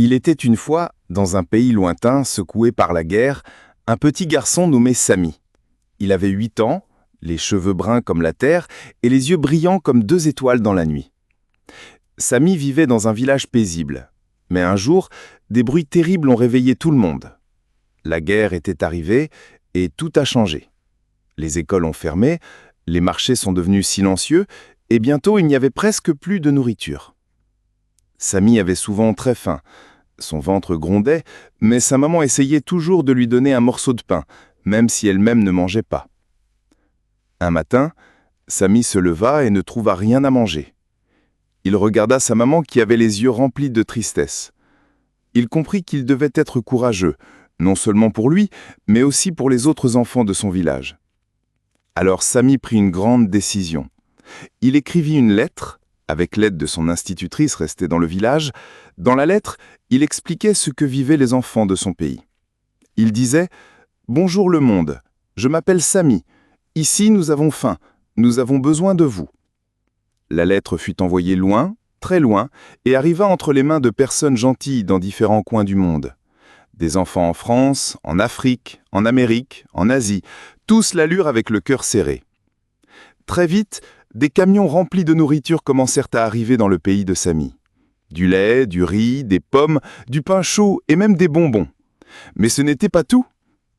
Il était une fois, dans un pays lointain, secoué par la guerre, un petit garçon nommé Sami. Il avait 8 ans, les cheveux bruns comme la terre et les yeux brillants comme 2 étoiles dans la nuit. Sami vivait dans un village paisible. Mais un jour, des bruits terribles ont réveillé tout le monde. La guerre était arrivée et tout a changé. Les écoles ont fermé, les marchés sont devenus silencieux et bientôt il n'y avait presque plus de nourriture. Sami avait souvent très faim. Son ventre grondait, mais sa maman essayait toujours de lui donner un morceau de pain, même si elle-même ne mangeait pas. Un matin, Sami se leva et ne trouva rien à manger. Il regarda sa maman qui avait les yeux remplis de tristesse. Il comprit qu'il devait être courageux, non seulement pour lui, mais aussi pour les autres enfants de son village. Alors Sami prit une grande décision. Il écrivit une lettre, avec l'aide de son institutrice restée dans le village. Dans la lettre, il expliquait ce que vivaient les enfants de son pays. Il disait « Bonjour le monde, je m'appelle Sami. Ici, nous avons faim, nous avons besoin de vous. » La lettre fut envoyée loin, très loin, et arriva entre les mains de personnes gentilles dans différents coins du monde. Des enfants en France, en Afrique, en Amérique, en Asie, tous la lurent avec le cœur serré. Très vite, des camions remplis de nourriture commencèrent à arriver dans le pays de Sami. Du lait, du riz, des pommes, du pain chaud et même des bonbons. Mais ce n'était pas tout.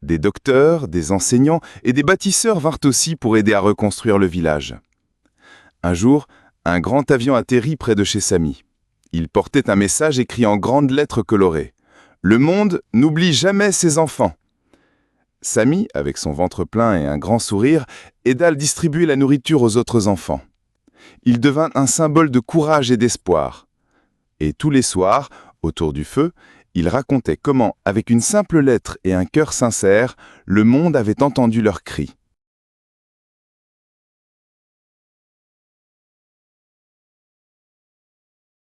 Des docteurs, des enseignants et des bâtisseurs vinrent aussi pour aider à reconstruire le village. Un jour, un grand avion atterrit près de chez Sami. Il portait un message écrit en grandes lettres colorées. « Le monde n'oublie jamais ses enfants !» Sami, avec son ventre plein et un grand sourire, aida à distribuer la nourriture aux autres enfants. Il devint un symbole de courage et d'espoir. Et tous les soirs, autour du feu, il racontait comment, avec une simple lettre et un cœur sincère, le monde avait entendu leurs cris.